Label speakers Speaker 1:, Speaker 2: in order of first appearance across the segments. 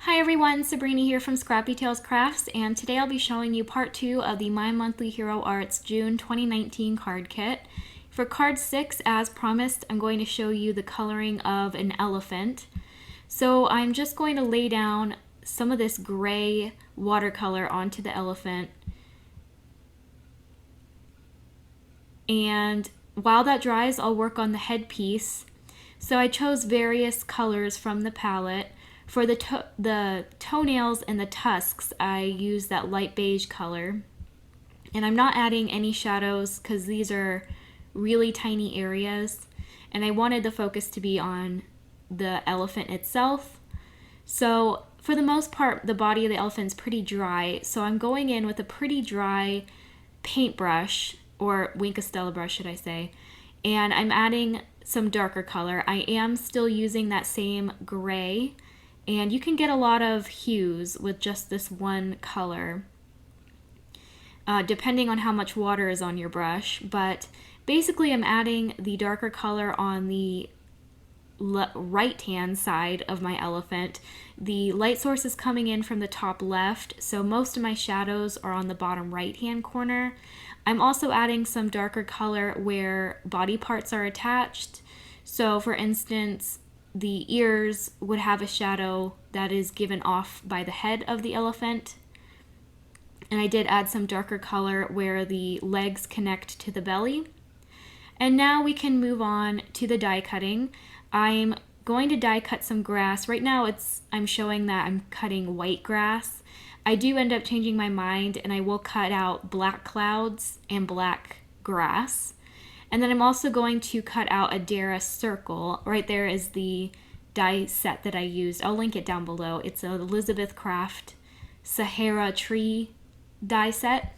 Speaker 1: Hi everyone, Sabrina here from Scrappy Tales Crafts, and today I'll be showing you part 2 of the My Monthly Hero Arts June 2019 card kit. For card 6, as promised, I'm going to show you the coloring of an elephant. So I'm just going to lay down some of this gray watercolor onto the elephant. And while that dries, I'll work on the headpiece. So I chose various colors from the palette. For the toenails and the tusks, I use that light beige color. And I'm not adding any shadows because these are really tiny areas. And I wanted the focus to be on the elephant itself. So for the most part, the body of the elephant is pretty dry. So I'm going in with a pretty dry paintbrush, or Wink of Stella brush, should I say. And I'm adding some darker color. I am still using that same gray. And you can get a lot of hues with just this one color, depending on how much water is on your brush. But basically I'm adding the darker color on the right-hand side of my elephant. The light source is coming in from the top left, so most of my shadows are on the bottom right-hand corner. I'm also adding some darker color where body parts are attached. So for instance, the ears would have a shadow that is given off by the head of the elephant. And I did add some darker color where the legs connect to the belly. And now we can move on to the die cutting. I'm going to die cut some grass. Right now I'm showing that I'm cutting white grass. I do end up changing my mind and I will cut out black clouds and black grass. And then I'm also going to cut out a Dara circle. Right there is the die set that I used. I'll link it down below. It's a Elizabeth Craft Sahara tree die set.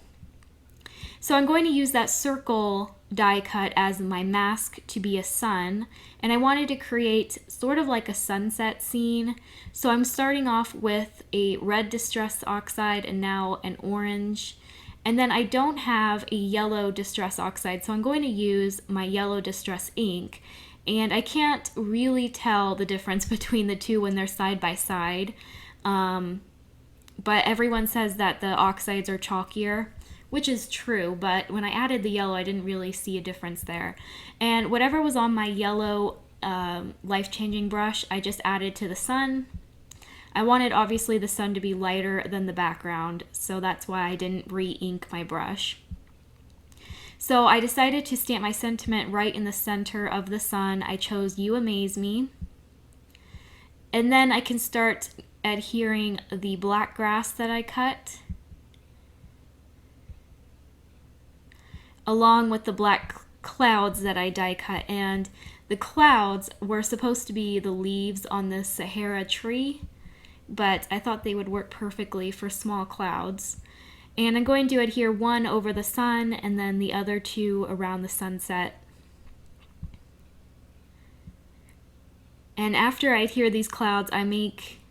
Speaker 1: So I'm going to use that circle die cut as my mask to be a sun. And I wanted to create sort of like a sunset scene. So I'm starting off with a red Distress Oxide and now an orange. And then I don't have a yellow Distress Oxide, so I'm going to use my yellow Distress ink. And I can't really tell the difference between the two when they're side by side. But everyone says that the oxides are chalkier, which is true. But when I added the yellow, I didn't really see a difference there. And whatever was on my yellow life-changing brush, I just added to the sun. I wanted obviously the sun to be lighter than the background, so that's why I didn't re-ink my brush. So I decided to stamp my sentiment right in the center of the sun. I chose You Amaze Me. And then I can start adhering the black grass that I cut along with the black clouds that I die cut. And the clouds were supposed to be the leaves on the Sahara tree, but I thought they would work perfectly for small clouds. And I'm going to adhere one over the sun and then the other two around the sunset. And after I adhere these clouds, I make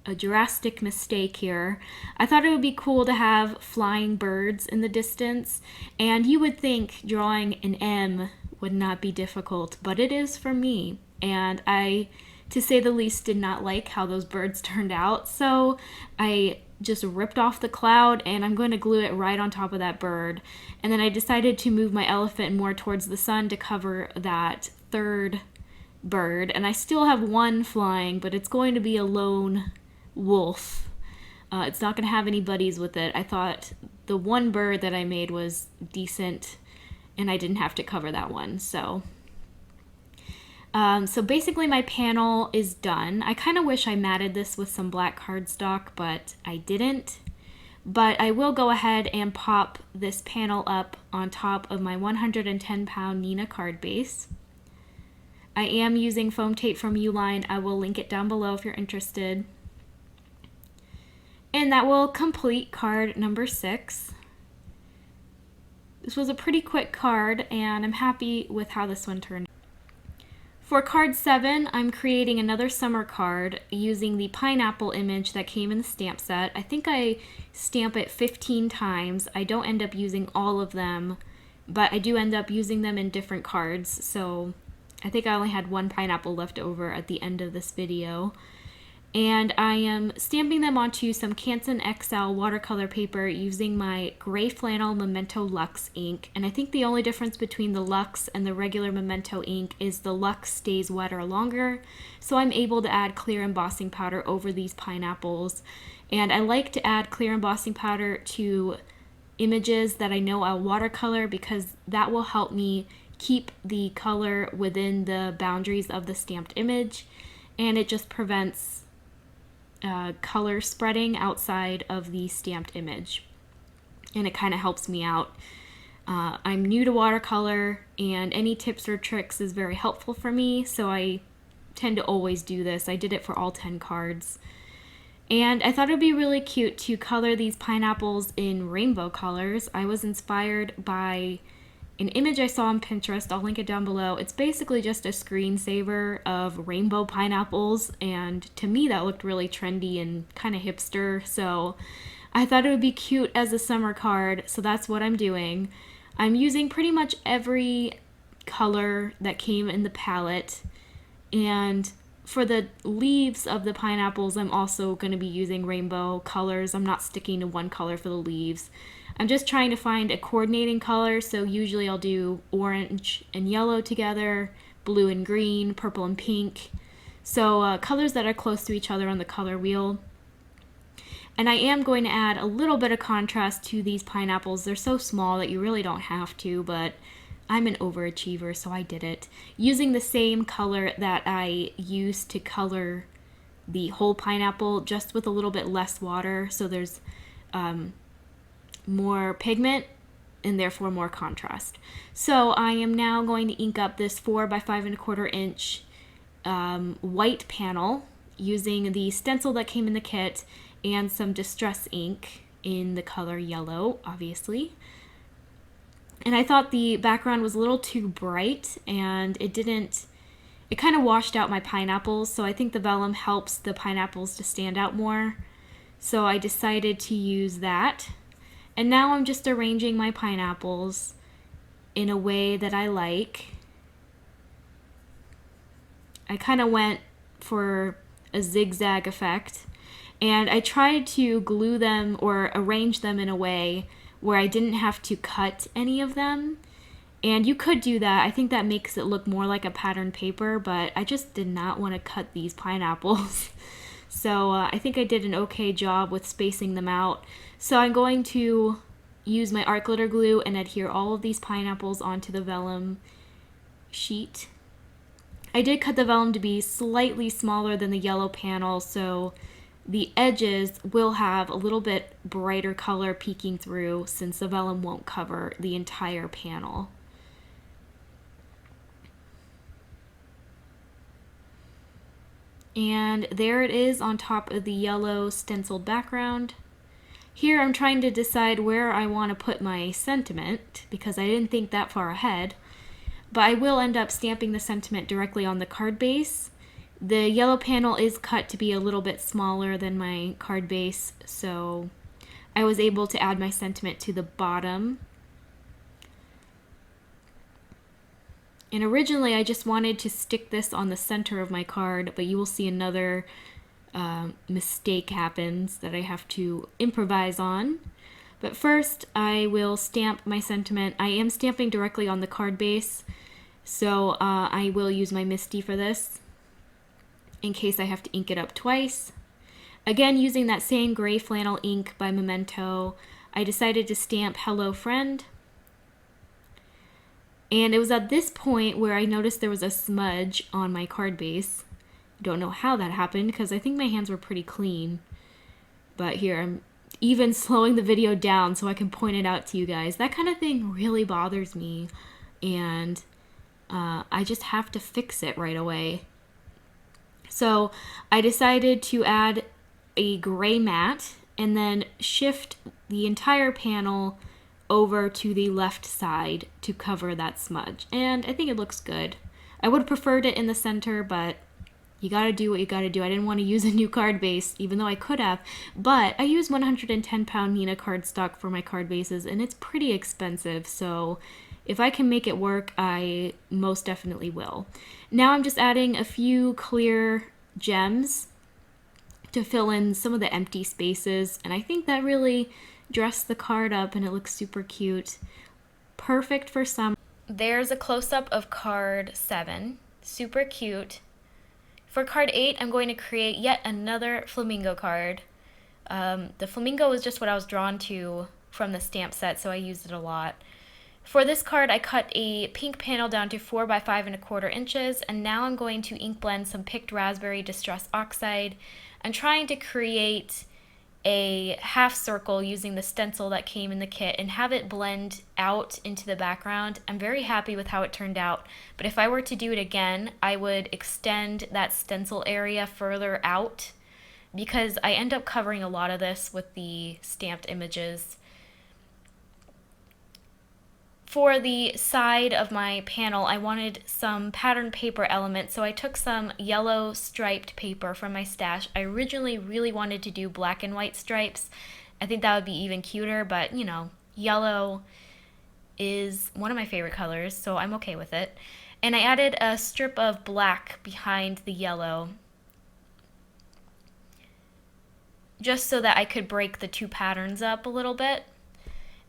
Speaker 1: a drastic mistake here. I thought it would be cool to have flying birds in the distance, and you would think drawing an M would not be difficult, but it is for me. And I, to say the least, did not like how those birds turned out, so I just ripped off the cloud and I'm going to glue it right on top of that bird. And then I decided to move my elephant more towards the sun to cover that third bird. And I still have one flying, but it's going to be a lone wolf. It's not going to have any buddies with it. I thought the one bird that I made was decent and I didn't have to cover that one, so basically my panel is done. I kind of wish I matted this with some black cardstock, but I didn't. But I will go ahead and pop this panel up on top of my 110-pound Nina card base. I am using foam tape from Uline. I will link it down below if you're interested. And that will complete card number 6. This was a pretty quick card, and I'm happy with how this one turned. For card 7, I'm creating another summer card using the pineapple image that came in the stamp set. I think I stamp it 15 times. I don't end up using all of them, but I do end up using them in different cards. So I think I only had one pineapple left over at the end of this video. And I am stamping them onto some Canson XL watercolor paper using my gray flannel Memento Luxe ink. And I think the only difference between the Luxe and the regular Memento ink is the Luxe stays wetter longer, so I'm able to add clear embossing powder over these pineapples. And I like to add clear embossing powder to images that I know I'll watercolor because that will help me keep the color within the boundaries of the stamped image, and it just prevents color spreading outside of the stamped image, and it kind of helps me out. I'm new to watercolor, and any tips or tricks is very helpful for me, so I tend to always do this. I did it for all 10 cards. And I thought it would be really cute to color these pineapples in rainbow colors. I was inspired by an image I saw on Pinterest. I'll link it down below. It's basically just a screensaver of rainbow pineapples, and to me that looked really trendy and kind of hipster, so I thought it would be cute as a summer card, so that's what I'm doing. I'm using pretty much every color that came in the palette, and for the leaves of the pineapples, I'm also going to be using rainbow colors. I'm not sticking to one color for the leaves. I'm just trying to find a coordinating color, so usually I'll do orange and yellow together, blue and green, purple and pink. So colors that are close to each other on the color wheel. And I am going to add a little bit of contrast to these pineapples. They're so small that you really don't have to, but I'm an overachiever, so I did it. Using the same color that I used to color the whole pineapple, just with a little bit less water, so there's more pigment and therefore more contrast. So I am now going to ink up this 4 by 5¼ inch white panel using the stencil that came in the kit and some distress ink in the color yellow, obviously. And I thought the background was a little too bright, and it kind of washed out my pineapples, so I think the vellum helps the pineapples to stand out more. So I decided to use that. And now I'm just arranging my pineapples in a way that I like. I kind of went for a zigzag effect, and I tried to glue them or arrange them in a way where I didn't have to cut any of them. And you could do that. I think that makes it look more like a patterned paper, but I just did not want to cut these pineapples. So I think I did an okay job with spacing them out. So I'm going to use my art glitter glue and adhere all of these pineapples onto the vellum sheet. I did cut the vellum to be slightly smaller than the yellow panel, so the edges will have a little bit brighter color peeking through since the vellum won't cover the entire panel. And there it is on top of the yellow stenciled background. Here I'm trying to decide where I want to put my sentiment because I didn't think that far ahead, but I will end up stamping the sentiment directly on the card base. The yellow panel is cut to be a little bit smaller than my card base, so I was able to add my sentiment to the bottom. And originally I just wanted to stick this on the center of my card, but you will see another mistake happens that I have to improvise on. But first I will stamp my sentiment. I am stamping directly on the card base, so I will use my Misty for this in case I have to ink it up twice. Again, using that same gray flannel ink by Memento, I decided to stamp Hello Friend. And it was at this point where I noticed there was a smudge on my card base. Don't know how that happened because I think my hands were pretty clean. But here, I'm even slowing the video down so I can point it out to you guys. That kind of thing really bothers me, and I just have to fix it right away. So I decided to add a gray matte and then shift the entire panel over to the left side to cover that smudge. And I think it looks good. I would have preferred it in the center, but you gotta do what you gotta do. I didn't want to use a new card base, even though I could have, but I use 110-pound Neenah cardstock for my card bases, and it's pretty expensive, so if I can make it work, I most definitely will. Now I'm just adding a few clear gems to fill in some of the empty spaces, and I think that really dressed the card up and it looks super cute. Perfect for summer. There's a close-up of card 7. Super cute. For card 8, I'm going to create yet another flamingo card. The flamingo was just what I was drawn to from the stamp set, so I used it a lot. For this card, I cut a pink panel down to 4 by 5¼ inches, and now I'm going to ink blend some picked raspberry distress oxide. I'm trying to create a half circle using the stencil that came in the kit and have it blend out into the background. I'm very happy with how it turned out, but if I were to do it again, I would extend that stencil area further out because I end up covering a lot of this with the stamped images. For the side of my panel, I wanted some pattern paper elements, so I took some yellow striped paper from my stash. I originally really wanted to do black and white stripes. I think that would be even cuter, but you know, yellow is one of my favorite colors, so I'm okay with it. And I added a strip of black behind the yellow, just so that I could break the two patterns up a little bit.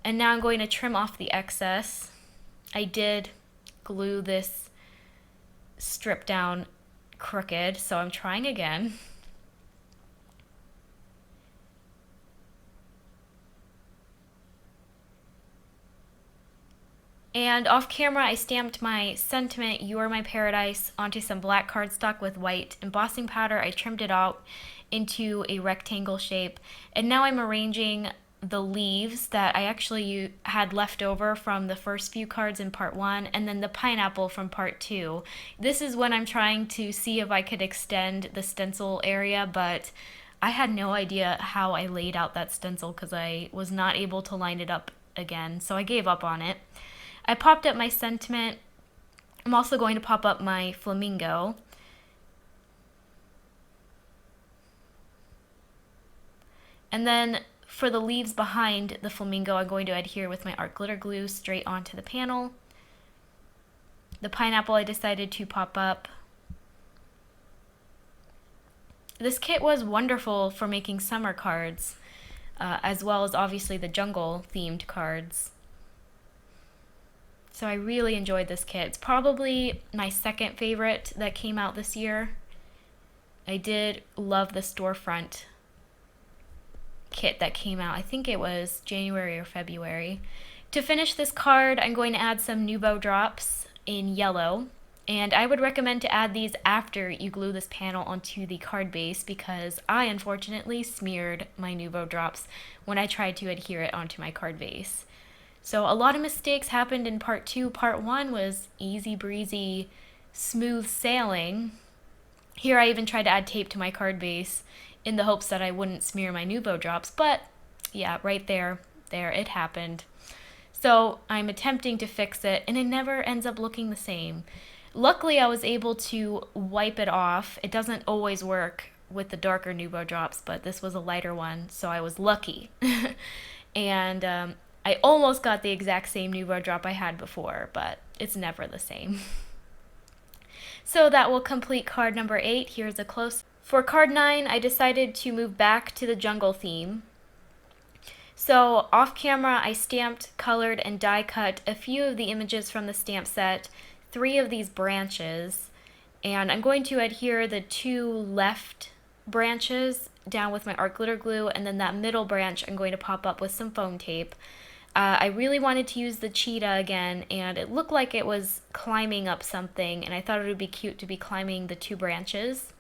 Speaker 1: And now I'm going to trim off the excess. I did glue this strip down crooked, so I'm trying again. And off camera, I stamped my sentiment, "You Are My Paradise," onto some black cardstock with white embossing powder. I trimmed it out into a rectangle shape. And now I'm arranging the leaves that I actually had left over from the first few cards in part 1, and then the pineapple from part 2. This is when I'm trying to see if I could extend the stencil area, but I had no idea how I laid out that stencil because I was not able to line it up again, so I gave up on it. I popped up my sentiment. I'm also going to pop up my flamingo. And then for the leaves behind the flamingo, I'm going to adhere with my art glitter glue straight onto the panel. The pineapple I decided to pop up. This kit was wonderful for making summer cards, as well as obviously the jungle themed cards. So I really enjoyed this kit. It's probably my second favorite that came out this year. I did love the storefront kit that came out. I think it was January or February. To finish this card, I'm going to add some Nuvo drops in yellow, and I would recommend to add these after you glue this panel onto the card base because I unfortunately smeared my Nuvo drops when I tried to adhere it onto my card base. So a lot of mistakes happened in part 2. Part 1 was easy breezy, smooth sailing. Here I even tried to add tape to my card base in the hopes that I wouldn't smear my Nuvo drops, but yeah, right there, it happened. So I'm attempting to fix it, and it never ends up looking the same. Luckily, I was able to wipe it off. It doesn't always work with the darker Nuvo drops, but this was a lighter one, so I was lucky. And I almost got the exact same Nuvo drop I had before, but it's never the same. So that will complete card number 8. Here's a close. For card 9, I decided to move back to the jungle theme. So off camera, I stamped, colored, and die cut a few of the images from the stamp set, 3 of these branches, and I'm going to adhere the 2 left branches down with my art glitter glue, and then that middle branch I'm going to pop up with some foam tape. I really wanted to use the cheetah again, and it looked like it was climbing up something, and I thought it would be cute to be climbing the 2 branches.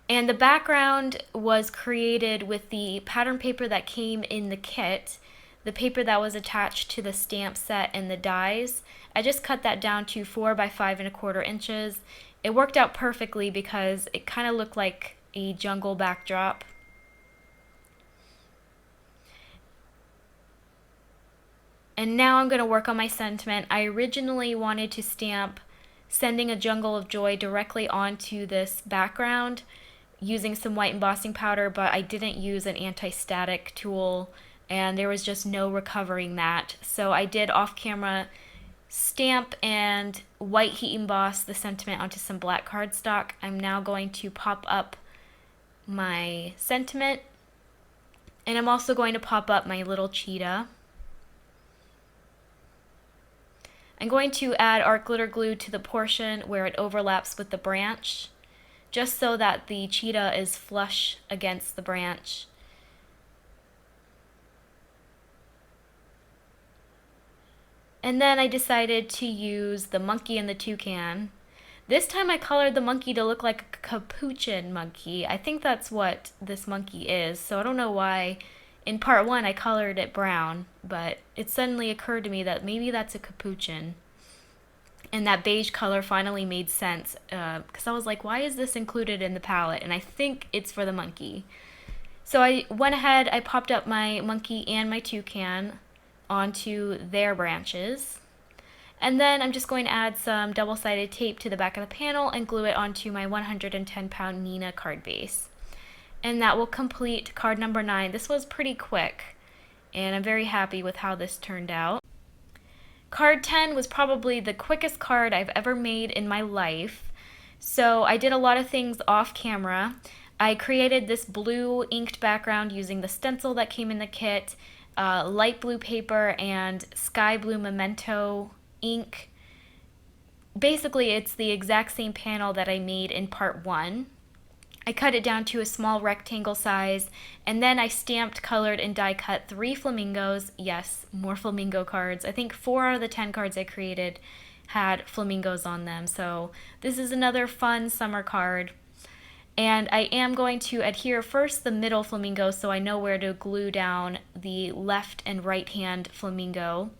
Speaker 1: And the background was created with the pattern paper that came in the kit, the paper that was attached to the stamp set and the dies. I just cut that down to 4 by 5¼ inches. It worked out perfectly because it kind of looked like a jungle backdrop. And now I'm going to work on my sentiment. I originally wanted to stamp "Sending a Jungle of Joy" directly onto this background using some white embossing powder, but I didn't use an anti-static tool and there was just no recovering that. So I did off camera stamp and white heat emboss the sentiment onto some black cardstock. I'm now going to pop up my sentiment, and I'm also going to pop up my little cheetah. I'm going to add art glitter glue to the portion where it overlaps with the branch, just so that the cheetah is flush against the branch. And then I decided to use the monkey and the toucan. This time I colored the monkey to look like a capuchin monkey. I think that's what this monkey is, so I don't know why in part 1 I colored it brown, but it suddenly occurred to me that maybe that's a capuchin. And that beige color finally made sense, because I was like, why is this included in the palette? And I think it's for the monkey. So I went ahead, I popped up my monkey and my toucan onto their branches. And then I'm just going to add some double-sided tape to the back of the panel and glue it onto my 110-pound Nina card base. And that will complete card number 9. This was pretty quick, and I'm very happy with how this turned out. Card 10 was probably the quickest card I've ever made in my life. So I did a lot of things off camera. I created this blue inked background using the stencil that came in the kit, light blue paper, and sky blue memento ink. Basically, it's the exact same panel that I made in part 1. I cut it down to a small rectangle size, and then I stamped, colored, and die cut 3 flamingos. Yes, more flamingo cards. I think 4 out of the 10 cards I created had flamingos on them, so this is another fun summer card. And I am going to adhere first the middle flamingo so I know where to glue down the left and right hand flamingo.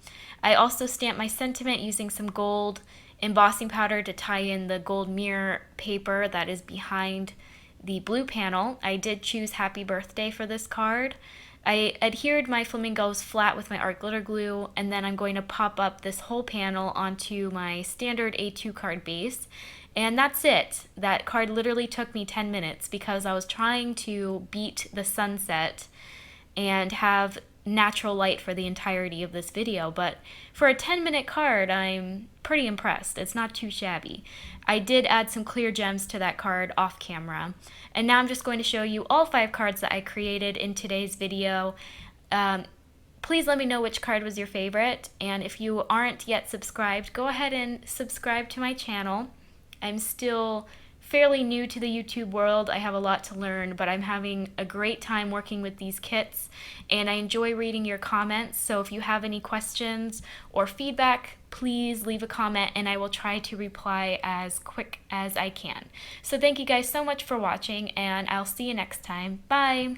Speaker 1: I also stamped my sentiment using some gold embossing powder to tie in the gold mirror paper that is behind the blue panel. I did choose Happy Birthday for this card. I adhered my flamingos flat with my art glitter glue, and then I'm going to pop up this whole panel onto my standard A2 card base. And that's it. That card literally took me 10 minutes because I was trying to beat the sunset and have natural light for the entirety of this video, but for a 10-minute card, I'm pretty impressed. It's not too shabby. I did add some clear gems to that card off camera, and now I'm just going to show you all 5 cards that I created in today's video. Please let me know which card was your favorite, and if you aren't yet subscribed, go ahead and subscribe to my channel. I'm still fairly new to the YouTube world. I have a lot to learn, but I'm having a great time working with these kits, and I enjoy reading your comments. So if you have any questions or feedback, please leave a comment and I will try to reply as quick as I can. So thank you guys so much for watching, and I'll see you next time. Bye!